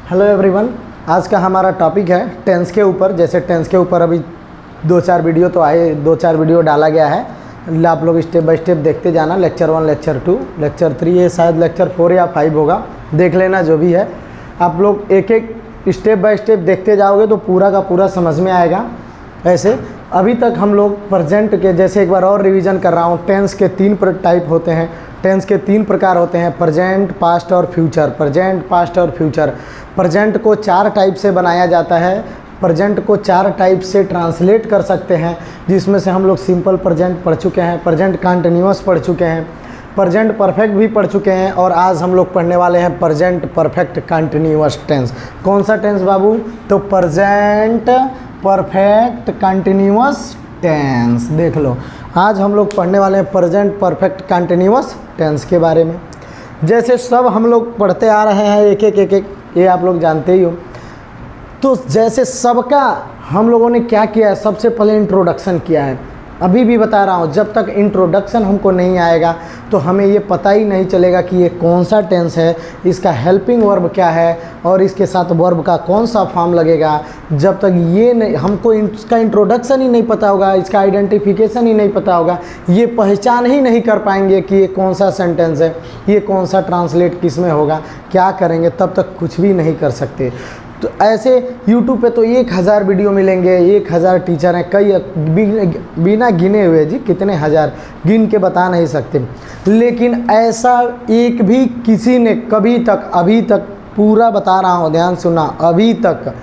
Hello everyone, आज का हमारा टॉपिक है टेंस के ऊपर। जैसे टेंस के ऊपर अभी दो चार वीडियो डाला गया है। आप लोग स्टेप बाय स्टेप देखते जाना। लेक्चर 1, लेक्चर 2, लेक्चर 3, ये शायद लेक्चर 4 या 5 होगा, देख लेना जो भी है। आप लोग एक एक स्टेप बाय स्टेप देखते जाओगे तो पूरा का पूरा समझ में आएगा। ऐसे अभी तक हम लोग प्रेजेंट के, जैसे एक बार और रिवीजन कर रहा हूँ, टेंस के 3 टाइप होते हैं। टेंस के 3 प्रकार होते हैं, प्रेजेंट, पास्ट और फ्यूचर। प्रेजेंट, पास्ट और फ्यूचर। प्रेजेंट को 4 टाइप से बनाया जाता है। प्रेजेंट को 4 टाइप से ट्रांसलेट कर सकते हैं, जिसमें से हम लोग सिंपल प्रेजेंट पढ़ चुके हैं, प्रेजेंट कंटिन्यूअस पढ़ चुके हैं, प्रेजेंट परफेक्ट भी पढ़ चुके हैं, और आज हम लोग पढ़ने वाले हैं प्रेजेंट परफेक्ट कंटिन्यूअस टेंस। कौन सा टेंस बाबू? तो प्रेजेंट परफेक्ट कंटिन्यूअस टेंस। देख लो, आज हम लोग पढ़ने वाले हैं प्रेजेंट परफेक्ट कंटिन्यूअस टेंस के बारे में। जैसे सब हम लोग पढ़ते आ रहे हैं एक एक, ये आप लोग जानते ही हो। तो जैसे सबका हम लोगों ने क्या किया है, सबसे पहले इंट्रोडक्शन किया है। अभी भी बता रहा हूँ, जब तक इंट्रोडक्शन हमको नहीं आएगा तो हमें ये पता ही नहीं चलेगा कि ये कौन सा टेंस है, इसका हेल्पिंग वर्ब क्या है और इसके साथ वर्ब का कौन सा फॉर्म लगेगा। जब तक ये नहीं, हमको इसका इंट्रोडक्शन ही नहीं पता होगा, इसका आइडेंटिफिकेशन ही नहीं पता होगा, ये पहचान ही नहीं कर पाएंगे कि ये कौन सा सेंटेंस है, ये कौन सा ट्रांसलेट किस में होगा, क्या करेंगे, तब तक कुछ भी नहीं कर सकते। तो ऐसे YouTube पे तो 1000 वीडियो मिलेंगे, 1000 टीचर हैं, कई बिना गिने हुए जी, कितने हज़ार गिन के बता नहीं सकते। लेकिन ऐसा एक भी किसी ने कभी तक, अभी तक, पूरा बता रहा हूँ, ध्यान सुना, अभी तक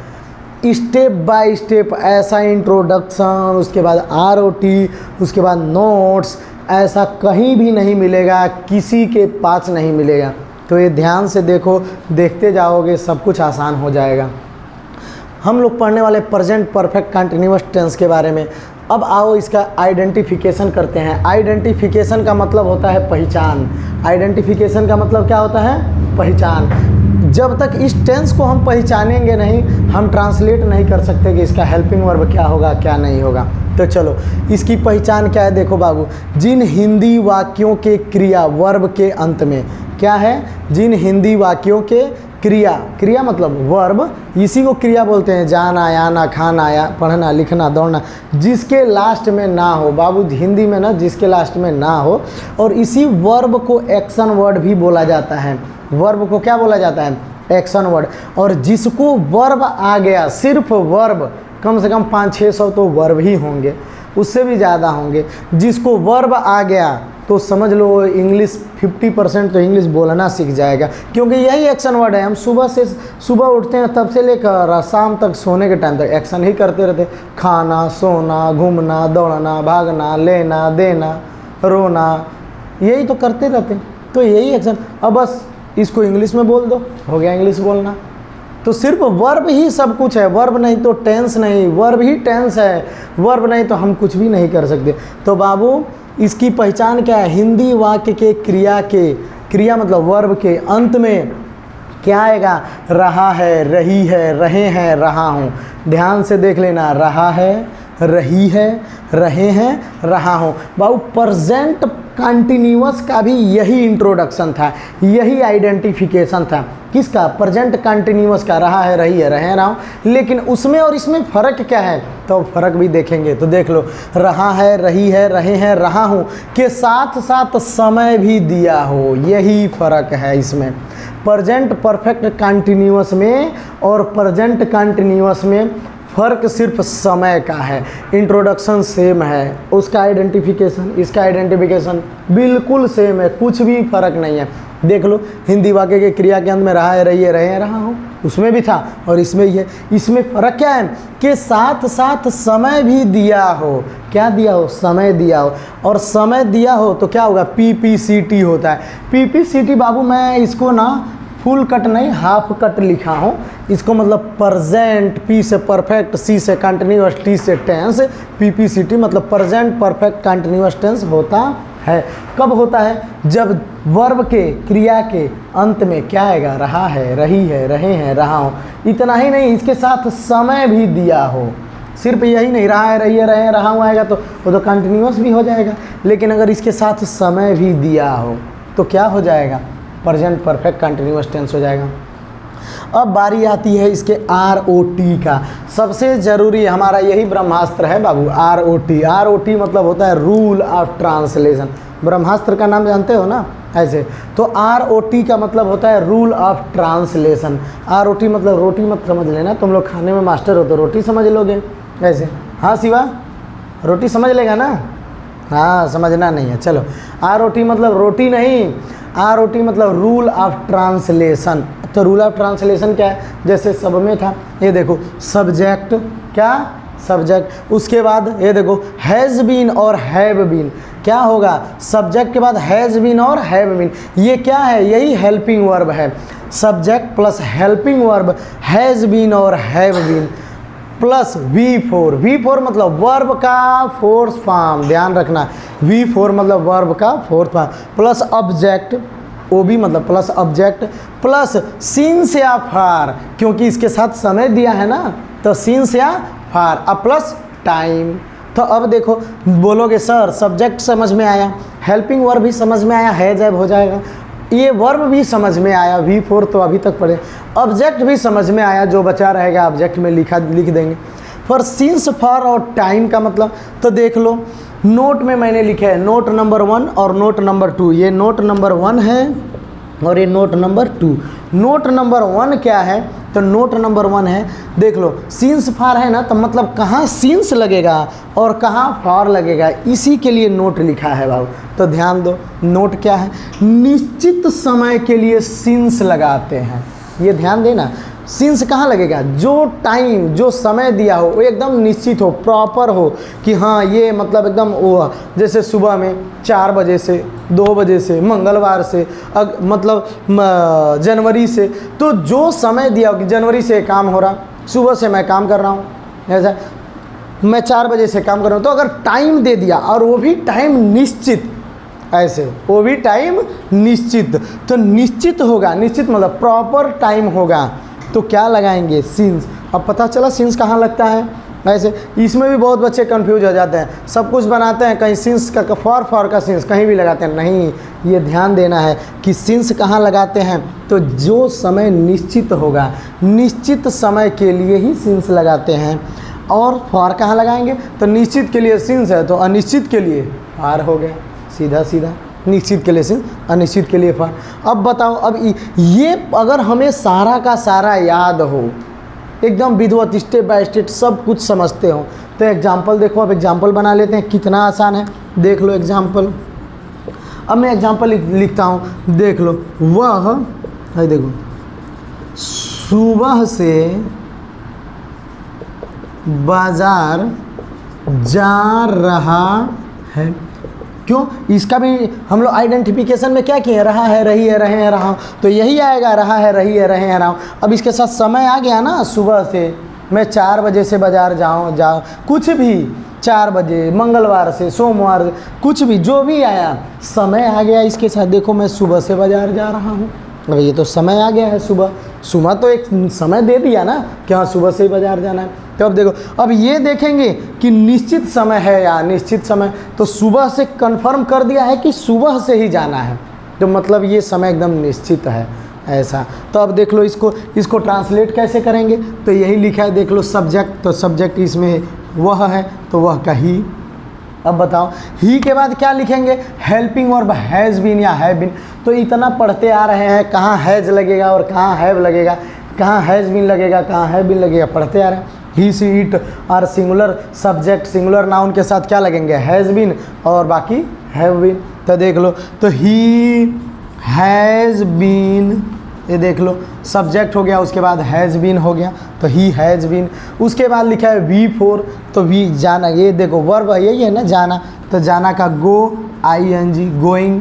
स्टेप बाय स्टेप ऐसा इंट्रोडक्शन, उसके बाद ROT, उसके बाद नोट्स, ऐसा कहीं भी नहीं मिलेगा, किसी के पास नहीं मिलेगा। तो ये ध्यान से देखो, देखते जाओगे सब कुछ आसान हो जाएगा। हम लोग पढ़ने वाले प्रेजेंट परफेक्ट कंटिन्यूअस टेंस के बारे में। अब आओ इसका आइडेंटिफिकेशन करते हैं। आइडेंटिफिकेशन का मतलब होता है पहचान। आइडेंटिफिकेशन का मतलब क्या होता है? पहचान। जब तक इस टेंस को हम पहचानेंगे नहीं, हम ट्रांसलेट नहीं कर सकते कि इसका हेल्पिंग वर्ब क्या होगा, क्या नहीं होगा। तो चलो, इसकी पहचान क्या है, देखो बाबू। जिन हिंदी वाक्यों के क्रिया वर्ब के अंत में, क्या है? जिन हिंदी वाक्यों के क्रिया, क्रिया मतलब वर्ब, इसी को क्रिया बोलते हैं। जाना, आना, खाना, या पढ़ना, लिखना, दौड़ना, जिसके लास्ट में ना हो बाबू, हिंदी में ना, जिसके लास्ट में ना हो। और इसी वर्ब को एक्शन वर्ड भी बोला जाता है। वर्ब को क्या बोला जाता है? Action word. और जिसको वर्ब आ गया, सिर्फ वर्ब, कम से कम 500-600 तो वर्ब ही होंगे, उससे भी ज़्यादा होंगे। जिसको वर्ब आ गया तो समझ लो इंग्लिश 50% तो इंग्लिश बोलना सीख जाएगा, क्योंकि यही एक्शन वर्ड है। हम सुबह उठते हैं तब से लेकर शाम तक, सोने के टाइम तक एक्शन ही करते रहते। खाना, सोना, घूमना, दौड़ना, भागना, लेना, देना, रोना, यही तो करते रहते। तो यही एक्शन। अब बस इसको इंग्लिश में बोल दो, हो गया इंग्लिश बोलना। तो सिर्फ वर्ब ही सब कुछ है। वर्ब नहीं तो टेंस नहीं, वर्ब ही टेंस है। वर्ब नहीं तो हम कुछ भी नहीं कर सकते। तो बाबू, इसकी पहचान क्या है? हिंदी वाक्य के क्रिया मतलब वर्ब के अंत में क्या आएगा? रहा है, रही है, रहे हैं, रहा हूँ। ध्यान से देख लेना, रहा है, रही है, रहे हैं, रहा हूँ। बाबू, प्रेजेंट कंटिन्यूअस का भी यही इंट्रोडक्शन था, यही आइडेंटिफिकेशन था। किसका? प्रेजेंट कंटिन्यूअस का। रहा है, रही है, रहे, रहा हूँ। लेकिन उसमें और इसमें फ़र्क क्या है, तो फ़र्क भी देखेंगे। तो देख लो, रहा है, रही है, रहे हैं, रहा हूँ के साथ साथ समय भी दिया हो, यही फ़र्क है इसमें। प्रेजेंट परफेक्ट कंटिन्यूअस में और प्रेजेंट कंटिन्यूअस में फ़र्क सिर्फ समय का है। इंट्रोडक्शन सेम है, उसका आइडेंटिफिकेशन, इसका आइडेंटिफिकेशन बिल्कुल सेम है, कुछ भी फ़र्क नहीं है। देख लो, हिंदी वाक्य के क्रिया के अंत में रहा है, रही है, रहे हैं, रहा हूँ, उसमें भी था और इसमें ही है। इसमें फ़र्क क्या है कि साथ साथ समय भी दिया हो। क्या दिया हो? समय दिया हो। और समय दिया हो तो क्या होगा? PPCT होता है। PPCT बाबू, मैं इसको ना फुल कट नहीं, हाफ कट लिखा हूँ। इसको मतलब प्रेजेंट, P से परफेक्ट, C से कंटिन्यूअस, T से टेंस, PPCT मतलब प्रेजेंट परफेक्ट कंटिन्यूअस टेंस होता है। कब होता है? जब वर्ब के, क्रिया के अंत में क्या आएगा? रहा है, रही है, रहे हैं, रहा हूँ। इतना ही नहीं, इसके साथ समय भी दिया हो। सिर्फ यही नहीं, रहा है, रही है, रहे हैं, रहा हूँ आएगा तो वो तो कंटिन्यूअस भी हो जाएगा। लेकिन अगर इसके साथ समय भी दिया हो तो क्या हो जाएगा? प्रेजेंट परफेक्ट कंटिन्यूअस टेंस हो जाएगा। अब बारी आती है इसके ROT का। सबसे ज़रूरी हमारा यही ब्रह्मास्त्र है बाबू, ROT। ROT मतलब होता है रूल ऑफ ट्रांसलेशन। ब्रह्मास्त्र का नाम जानते हो ना ऐसे, तो ROT का मतलब होता है रूल ऑफ ट्रांसलेशन। ROT मतलब रोटी मत समझ लेना, तुम लोग खाने में मास्टर हो तो रोटी समझ लोगे ऐसे। हाँ शिवा, रोटी समझ लेगा ना? हाँ, समझना नहीं है, चलो। ROT मतलब रोटी नहीं, ROT मतलब रूल ऑफ ट्रांसलेशन। तो रूल ऑफ ट्रांसलेशन क्या है? जैसे सब में था, ये देखो सब्जेक्ट, क्या सब्जेक्ट, उसके बाद ये देखो हैज़ बीन और हैव बीन। क्या होगा? सब्जेक्ट के बाद हैज़ बीन और हैव बीन। ये क्या है? यही हेल्पिंग वर्ब है। Subject plus helping verb has been और have been plus V4। V4 मतलब वर्ब का फोर्थ फॉर्म, ध्यान रखना। V4 मतलब वर्ब का fourth form plus object, OB मतलब प्लस ऑब्जेक्ट प्लस सिंस या फार, क्योंकि इसके साथ समय दिया है ना, तो सिंस या फार, अब प्लस टाइम। तो अब देखो, बोलोगे सर सब्जेक्ट समझ में आया, हेल्पिंग वर्ब भी समझ में आया, हैज़ हैव हो जाएगा, ये वर्ब भी समझ में आया, V4 तो अभी तक पढ़े, ऑब्जेक्ट भी समझ में आया, जो बचा रहेगा ऑब्जेक्ट में लिख देंगे। फॉर सिंस फॉर और टाइम का मतलब, तो देख लो नोट में मैंने लिखा है नोट नंबर 1 और नोट नंबर 2। ये नोट नंबर 1 है और ये नोट नंबर 2। नोट नंबर 1 क्या है? तो नोट नंबर 1 है, देख लो सिंस फार है ना, तो मतलब कहाँ सिंस लगेगा और कहाँ फार लगेगा, इसी के लिए नोट लिखा है बाबू। तो ध्यान दो, नोट क्या है? निश्चित समय के लिए सिंस लगाते हैं, ये ध्यान देना। सिंस कहाँ लगेगा? जो टाइम, जो समय दिया हो वो एकदम निश्चित हो, प्रॉपर हो, कि हाँ ये मतलब एकदम वो, जैसे सुबह में 4 बजे से 2 बजे से, मंगलवार से, मतलब जनवरी से, तो जो समय दिया हो कि जनवरी से काम हो रहा, सुबह से मैं काम कर रहा हूँ, ऐसा मैं 4 बजे से काम कर रहा हूँ, तो अगर टाइम दे दिया और वो भी टाइम निश्चित, ऐसे वो भी टाइम निश्चित, तो निश्चित होगा, निश्चित मतलब प्रॉपर टाइम होगा, तो क्या लगाएंगे? सिंस। अब पता चला सिंस कहाँ लगता है। ऐसे इसमें भी बहुत बच्चे कंफ्यूज हो जाते हैं, सब कुछ बनाते हैं, कहीं सिंस का फॉर का सिंस कहीं भी लगाते हैं, नहीं, ये ध्यान देना है कि सिंस कहाँ लगाते हैं, तो जो समय निश्चित होगा, निश्चित समय के लिए ही सिंस लगाते हैं। और फॉर कहाँ लगाएंगे? तो निश्चित के लिए सिंस है, तो अनिश्चित के लिए फार हो गया, सीधा सीधा। निश्चित के लिए सिंस, अनिश्चित के लिए फार। अब बताओ, अब ये अगर हमें सारा का सारा याद हो, एकदम विधिवत स्टेप बाय स्टेप सब कुछ समझते हो, तो एग्जाम्पल देखो। अब एग्जाम्पल बना लेते हैं, कितना आसान है, देख लो एग्जाम्पल। अब मैं एग्जाम्पल लिखता हूँ, देख लो। वह है, देखो, सुबह से बाजार जा रहा है। क्यों? इसका भी हम लोग आइडेंटिफिकेशन में क्या किए? रहा है, रही है, रहे हैं, रहा हूँ, तो यही आएगा, रहा है, रही है, रहे हैं, रहा हूँ। अब इसके साथ समय आ गया ना, सुबह से मैं 4 बजे से बाज़ार जाऊँ, कुछ भी 4 बजे, मंगलवार से सोमवार, कुछ भी जो भी आया, समय आ गया इसके साथ। देखो मैं सुबह से बाज़ार जा रहा हूँ, अब ये तो समय आ गया है, सुबह तो एक समय दे दिया ना कि हाँ सुबह से ही बाज़ार जाना है। तो अब देखो, अब ये देखेंगे कि निश्चित समय है या निश्चित समय, तो सुबह से कंफर्म कर दिया है कि सुबह से ही जाना है, तो मतलब ये समय एकदम निश्चित है, ऐसा। तो अब देख लो इसको ट्रांसलेट कैसे करेंगे, तो यही लिखा है, देख लो सब्जेक्ट, तो सब्जेक्ट इसमें वह है, तो वह का ही। अब बताओ, ही के बाद क्या लिखेंगे? हेल्पिंग वर्ब हैज़ बीन या हैव बीन। तो इतना पढ़ते आ रहे हैं, कहाँ हैज़ लगेगा और कहाँ हैव लगेगा, कहाँ हैज़ बीन लगेगा, कहाँ हैव बीन लगेगा, पढ़ते आ रहे हैं। ही, सी, इट और सिंगुलर सब्जेक्ट, सिंगुलर नाउन के साथ क्या लगेंगे? हैज़ बीन और बाकी हैव बीन। तो देख लो, तो ही हैज़ बीन, ये देख लो सब्जेक्ट हो गया, उसके बाद हैज़ बीन हो गया, तो ही हैज़ बीन। उसके बाद लिखा है V4, तो वी जाना, ये देखो वर्ब यही है ना, जाना, तो जाना का गो, ING, गोइंग,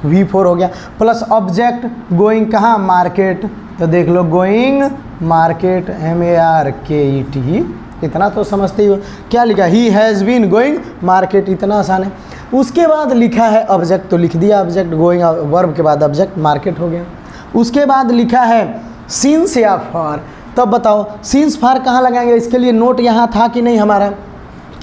V4 हो गया, प्लस ऑब्जेक्ट गोइंग कहाँ? मार्केट, तो देख लो गोइंग मार्केट, MARKET। इतना तो समझते ही हो। क्या लिखा? He has been going market, इतना आसान है। उसके बाद लिखा है ऑब्जेक्ट, तो लिख दिया ऑब्जेक्ट, गोइंग वर्ब के बाद ऑब्जेक्ट, मार्केट हो गया। उसके बाद लिखा है सिंस या फॉर, तब बताओ सिंस फॉर कहाँ लगाएंगे? इसके लिए नोट यहाँ था कि नहीं हमारा,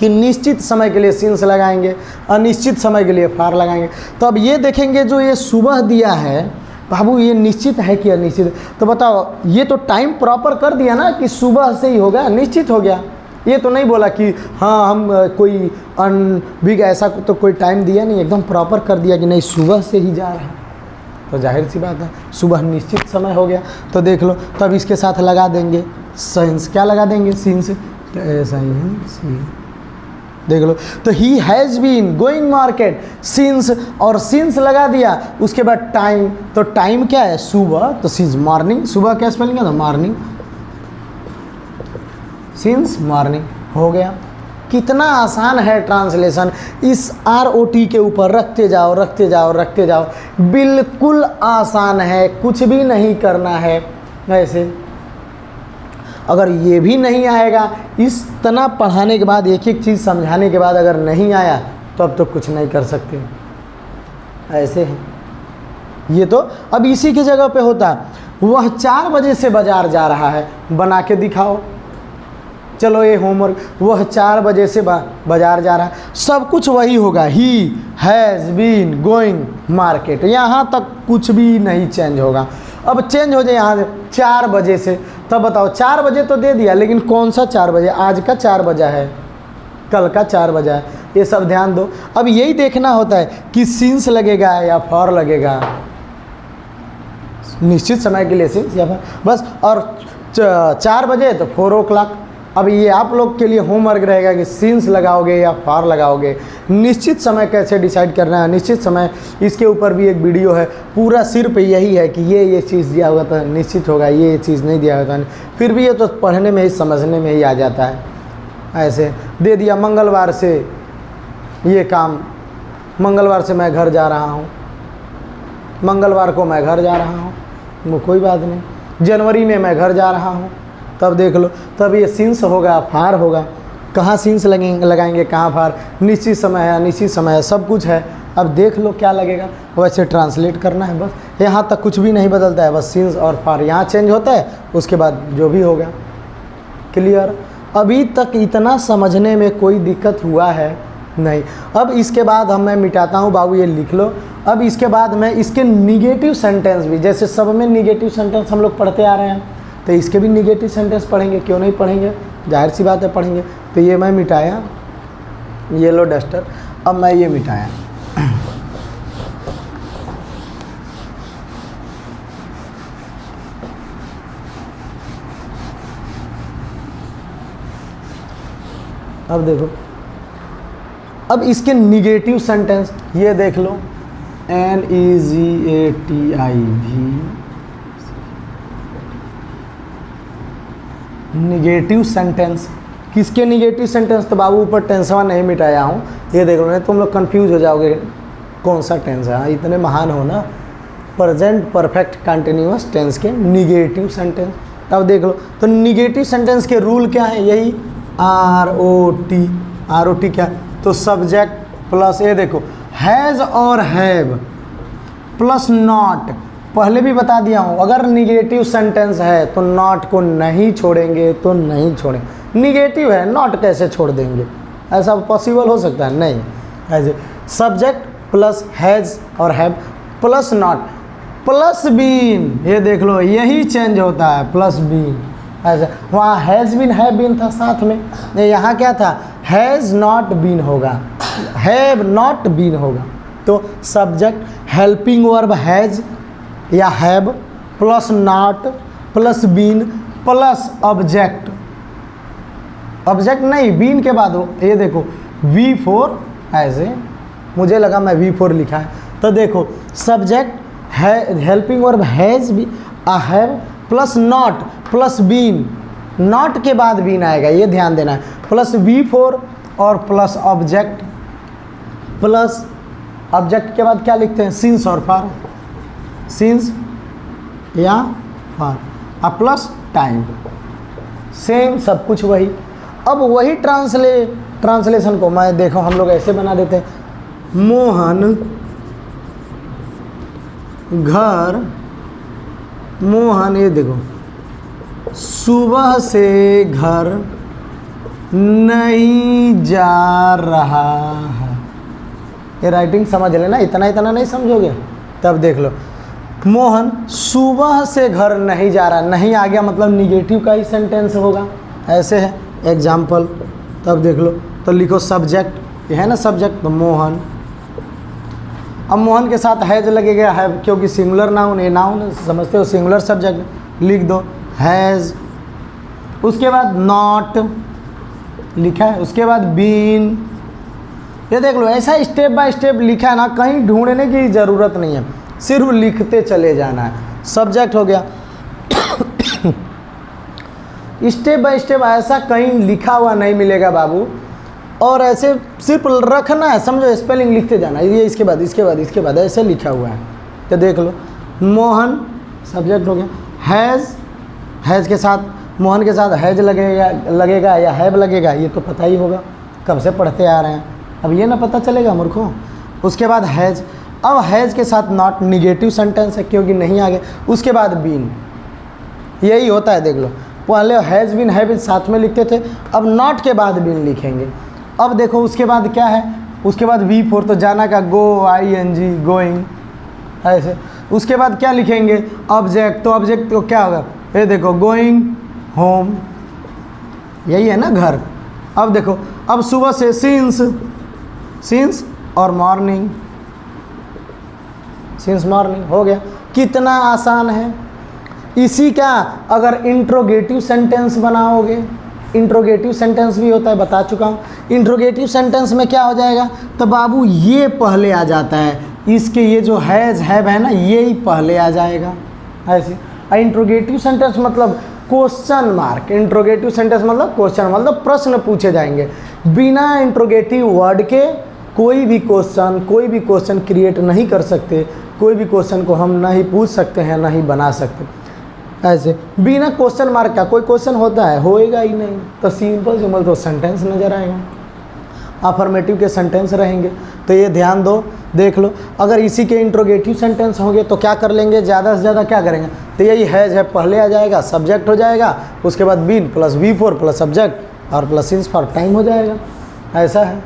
कि निश्चित समय के लिए सिंस लगाएंगे, अनिश्चित समय के लिए फॉर लगाएंगे। तो अब ये देखेंगे, जो ये सुबह दिया है, बाबू ये निश्चित है कि अनिश्चित? तो बताओ, ये तो टाइम प्रॉपर कर दिया ना कि सुबह से ही होगा, निश्चित हो गया। ये तो नहीं बोला कि हाँ हम कोई भी ऐसा तो कोई टाइम दिया नहीं, एकदम प्रॉपर कर दिया कि नहीं सुबह से ही जा रहा है। तो जाहिर सी बात है सुबह निश्चित समय हो गया। तो देख लो, तब इसके साथ लगा देंगे सिंस। क्या लगा देंगे? सिंस। ऐसा ही है, देख लो। तो he has been going market since, और सिंस लगा दिया। उसके बाद टाइम, तो टाइम क्या है? सुबह, तो सिंस मॉर्निंग। सुबह क्या स्पेलिंग है? मॉर्निंग, सिंस मॉर्निंग हो गया। कितना आसान है ट्रांसलेशन। इस ROT के ऊपर रखते जाओ रखते जाओ रखते जाओ, बिल्कुल आसान है, कुछ भी नहीं करना है। वैसे अगर ये भी नहीं आएगा, इस तना पढ़ाने के बाद, एक एक चीज़ समझाने के बाद अगर नहीं आया तो अब तो कुछ नहीं कर सकते। ऐसे है ये। तो अब इसी की जगह पे होता है, वह 4 बजे से बाज़ार जा रहा है। बना के दिखाओ। चलो ये होमवर्क, वह 4 बजे से बाज़ार जा रहा है, सब कुछ वही होगा। He has been going market, यहाँ तक कुछ भी नहीं चेंज होगा। अब चेंज हो जाए यहाँ से 4 बजे से, तब बताओ 4 बजे तो दे दिया, लेकिन कौन सा 4 बजे? आज का 4 बजा है, कल का 4 बजा है, ये सब ध्यान दो। अब यही देखना होता है कि सिंस लगेगा या फॉर लगेगा। निश्चित समय के लिए सिंस या फॉर, बस। और 4 बजे तो 4 o'clock। अब ये आप लोग के लिए होमवर्क रहेगा कि सिंस लगाओगे या फॉर लगाओगे। निश्चित समय कैसे डिसाइड करना है, निश्चित समय, इसके ऊपर भी एक वीडियो है, पूरा सिर्फ यही है कि ये चीज़ दिया हुआ तो निश्चित होगा, ये चीज़ नहीं दिया हुआ तो। फिर भी ये तो पढ़ने में ही, समझने में ही आ जाता है। ऐसे दे दिया मंगलवार से ये काम, मंगलवार से मैं घर जा रहा हूँ, मंगलवार को मैं घर जा रहा हूँ, वो कोई बात नहीं। जनवरी में मैं घर जा रहा हूँ, तब देख लो, तब ये सिंस होगा, फार होगा। कहाँ सिंस लगाएंगे, कहाँ फार? निश्चित समय है, अनिश्चित समय है, सब कुछ है। अब देख लो क्या लगेगा, वैसे ट्रांसलेट करना है बस। यहाँ तक कुछ भी नहीं बदलता है, बस सिंस और फार यहाँ चेंज होता है, उसके बाद जो भी होगा। क्लियर? अभी तक इतना समझने में कोई दिक्कत हुआ है नहीं। अब इसके बाद मैं मिटाता हूँ, बाबू ये लिख लो। अब इसके बाद मैं इसके निगेटिव सेंटेंस भी, जैसे सब में निगेटिव सेंटेंस हम लोग पढ़ते आ रहे हैं, तो इसके भी निगेटिव सेंटेंस पढ़ेंगे। क्यों नहीं पढ़ेंगे? जाहिर सी बात है पढ़ेंगे। तो ये मैं मिटाया, येलो डस्टर। अब मैं ये मिटाया। अब देखो, अब इसके निगेटिव सेंटेंस ये देख लो, NEGATIV, निगेटिव सेंटेंस। किसके निगेटिव सेंटेंस? तो बाबू ऊपर टेंसवा नहीं मिटाया हूँ, ये देख लो, नहीं तुम लोग कंफ्यूज हो जाओगे कौन सा टेंस है। इतने महान हो ना। प्रेजेंट परफेक्ट कंटिन्यूअस टेंस के निगेटिव सेंटेंस। तब देख लो, तो निगेटिव सेंटेंस के रूल क्या है? यही ROT क्या? तो सब्जेक्ट प्लस, ये देखो, हैज़ और हैव प्लस नॉट। पहले भी बता दिया हूँ, अगर निगेटिव सेंटेंस है तो नॉट को नहीं छोड़ेंगे, तो नहीं छोड़ेंगे। निगेटिव है, नॉट कैसे छोड़ देंगे? ऐसा पॉसिबल हो सकता है? नहीं। ऐसे सब्जेक्ट प्लस हैज़ और have plus not plus been, ये देख लो, यही चेंज होता है, प्लस बीन। ऐसे वहाँ हैज़ बीन, हैव बीन था साथ में, यहाँ क्या था? हैज़ नॉट बीन होगा, हैव नॉट बीन होगा। तो सब्जेक्ट हेल्पिंग वर्ब हैज़ या have plus not plus been plus object. Object नहीं, बीन के बाद हो, ये देखो V4, ऐसे मुझे लगा मैं V4 लिखा है। तो देखो सब्जेक्ट है, हेल्पिंग वर्ब हैज़ भी, have plus not plus been, not के बाद बीन आएगा, ये ध्यान देना है, प्लस V4 और प्लस ऑब्जेक्ट, प्लस ऑब्जेक्ट के बाद क्या लिखते हैं? सिंस और फार, सिंस या फार, और प्लस टाइम। सेम सब कुछ वही। अब वही ट्रांसलेशन को मैं देखो हम लोग ऐसे बना देते हैं, मोहन घर, मोहन, ये देखो, सुबह से घर नहीं जा रहा है। ये राइटिंग समझ लेना, इतना इतना नहीं समझोगे। तब देख लो, मोहन सुबह से घर नहीं जा रहा, नहीं आ गया मतलब निगेटिव का ही सेंटेंस होगा, ऐसे है एग्जाम्पल। तब देख लो, तो लिखो सब्जेक्ट, ये है ना सब्जेक्ट, तो मोहन। अब मोहन के साथ हैज लगेगा, है क्योंकि सिंगुलर नाउन, ये नाउन समझते हो, सिंगुलर सब्जेक्ट, लिख दो हैज़। उसके बाद नॉट लिखा है, उसके बाद बीन। ये देख लो, ऐसा स्टेप बाय स्टेप लिखा है ना, कहीं ढूंढने की ज़रूरत नहीं है, सिर्फ लिखते चले जाना है। सब्जेक्ट हो गया, स्टेप बाय स्टेप ऐसा कहीं लिखा हुआ नहीं मिलेगा बाबू, और ऐसे सिर्फ रखना है, समझो, स्पेलिंग लिखते जाना, ये इसके बाद इसके बाद इसके बाद ऐसे लिखा हुआ है। तो देख लो, मोहन सब्जेक्ट हो गया, हैज़ के साथ, मोहन के साथ हैज लगेगा या हैव लगेगा, ये तो पता ही होगा, कब से पढ़ते आ रहे हैं, अब ये ना पता चलेगा मूर्खों। उसके बाद हैज़, अब हैज़ के साथ नॉट निगेटिव सेंटेंस है क्योंकि नहीं आ गया। उसके बाद बीन, यही होता है, देख लो, पहले हैज़ बीन हैव बीन साथ में लिखते थे, अब नॉट के बाद बीन लिखेंगे। अब देखो उसके बाद क्या है, उसके बाद V4 तो जाना का गो, ING गोइंग, ऐसे। उसके बाद क्या लिखेंगे, ऑब्जेक्ट, तो ऑब्जेक्ट तो क्या होगा, ये देखो गोइंग होम, यही है ना घर। अब देखो, अब सुबह से सिंस और मॉर्निंग, सिंस मॉर्निंग हो गया। कितना आसान है। इसी का अगर इंट्रोगेटिव सेंटेंस बनाओगे, इंट्रोगेटिव सेंटेंस भी होता है, बता चुका हूँ। इंट्रोगेटिव सेंटेंस में क्या हो जाएगा, तो बाबू ये पहले आ जाता है, इसके ये जो हैज़ हैव है ना, ये ही पहले आ जाएगा ऐसे। इंट्रोगेटिव सेंटेंस मतलब क्वेश्चन मार्क, इंट्रोगेटिव सेंटेंस मतलब क्वेश्चन, मतलब प्रश्न पूछे जाएंगे। बिना इंट्रोगेटिव वर्ड के कोई भी क्वेश्चन क्रिएट नहीं कर सकते, कोई भी क्वेश्चन को हम ना ही पूछ सकते हैं ना ही बना सकते। ऐसे बिना क्वेश्चन मार्क का कोई क्वेश्चन होता है, होएगा ही नहीं, तो सिंपल तो सेंटेंस नज़र आएगा, अफर्मेटिव के सेंटेंस रहेंगे। तो ये ध्यान दो, देख लो, अगर इसी के इंट्रोगेटिव सेंटेंस होंगे तो क्या कर लेंगे, ज़्यादा से ज़्यादा क्या करेंगे, तो यही हैज़ है पहले आ जाएगा, सब्जेक्ट हो जाएगा, उसके बाद been plus V4 plus subject और प्लस सिंस फॉर टाइम हो जाएगा, ऐसा है।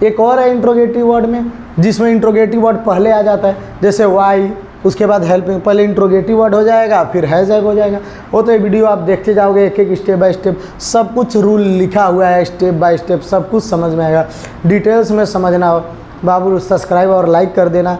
एक और है इंट्रोगेटिव वर्ड में, जिसमें इंट्रोगेटिव वर्ड पहले आ जाता है, जैसे वाई, उसके बाद हेल्पिंग, पहले इंट्रोगेटिव वर्ड हो जाएगा, फिर हैज़ हो जाएगा। वो तो ये वीडियो आप देखते जाओगे, एक एक स्टेप बाय स्टेप सब कुछ रूल लिखा हुआ है, स्टेप बाय स्टेप सब कुछ समझ में आएगा। डिटेल्स में समझना हो बाबू, सब्सक्राइब और लाइक कर देना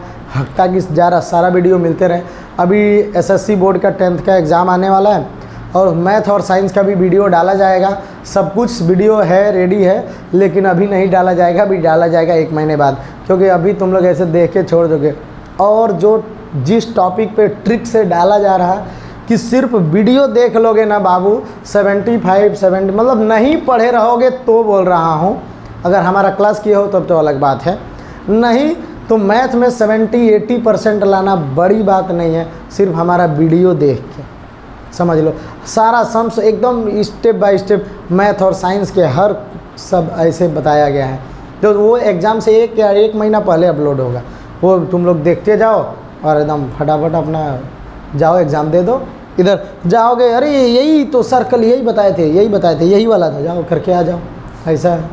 ताकि ज़रा सारा वीडियो मिलते रहे। अभी SSC बोर्ड का 10th का एग्ज़ाम आने वाला है और मैथ और साइंस का भी वीडियो डाला जाएगा, सब कुछ वीडियो है, रेडी है, लेकिन अभी नहीं डाला जाएगा, अभी डाला जाएगा 1 महीने बाद, क्योंकि अभी तुम लोग ऐसे देख के छोड़ दोगे। और जो जिस टॉपिक पे ट्रिक से डाला जा रहा है कि सिर्फ वीडियो देख लोगे ना बाबू, 75-70 मतलब नहीं पढ़े रहोगे तो बोल रहा हूँ, अगर हमारा क्लास किए हो तब तो अलग बात है, नहीं तो मैथ में 70-80% लाना बड़ी बात नहीं है, सिर्फ हमारा वीडियो देख के समझ लो। सारा सम्स एकदम स्टेप बाय स्टेप मैथ और साइंस के हर सब ऐसे बताया गया है, तो वो एग्ज़ाम से 1 महीना पहले अपलोड होगा, वो तुम लोग देखते जाओ और एकदम फटाफट अपना जाओ एग्ज़ाम दे दो। इधर जाओगे, अरे यही तो सर्कल यही बताए थे, यही वाला था, जाओ करके आ जाओ, ऐसा है,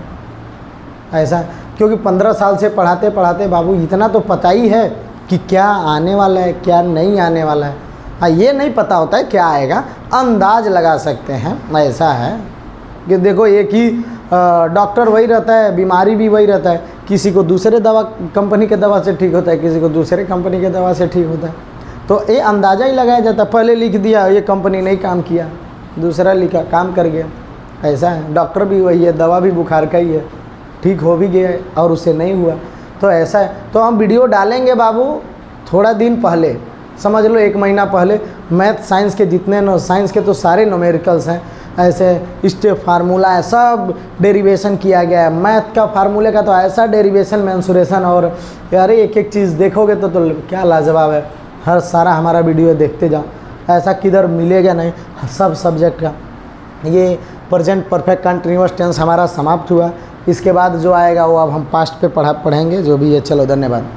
ऐसा है। क्योंकि 15 साल से पढ़ाते पढ़ाते बाबू इतना तो पता ही है कि क्या आने वाला है क्या नहीं आने वाला है। हाँ, ये नहीं पता होता है क्या आएगा, अंदाज लगा सकते हैं, ऐसा है कि देखो एक ही डॉक्टर वही रहता है, बीमारी भी वही रहता है, किसी को दूसरे कंपनी के दवा से ठीक होता है, किसी को दूसरे कंपनी के दवा से ठीक होता है, तो ये अंदाज़ा ही लगाया जाता है। पहले लिख दिया ये कंपनी नहीं काम किया, दूसरा लिखा काम कर गया, ऐसा है। डॉक्टर भी वही है, दवा भी बुखार का ही है, ठीक हो भी गया और उसे नहीं हुआ, तो ऐसा है। तो हम वीडियो डालेंगे बाबू थोड़ा दिन पहले, समझ लो 1 महीना पहले। मैथ साइंस के जितने साइंस के तो सारे न्यूमेरिकल्स हैं, ऐसे स्टेप फार्मूला है, सब डेरिवेशन किया गया है। मैथ का फार्मूले का तो ऐसा डेरिवेशन, मेंसुरेशन और यार एक चीज़ देखोगे तो क्या लाजवाब है। हर सारा हमारा वीडियो देखते जाओ, ऐसा किधर मिलेगा नहीं, सब सब्जेक्ट का। ये प्रेजेंट परफेक्ट कंटिन्यूअस टेंस हमारा समाप्त हुआ, इसके बाद जो आएगा वो अब हम पास्ट पे पढ़ेंगे, जो भी है। चलो धन्यवाद।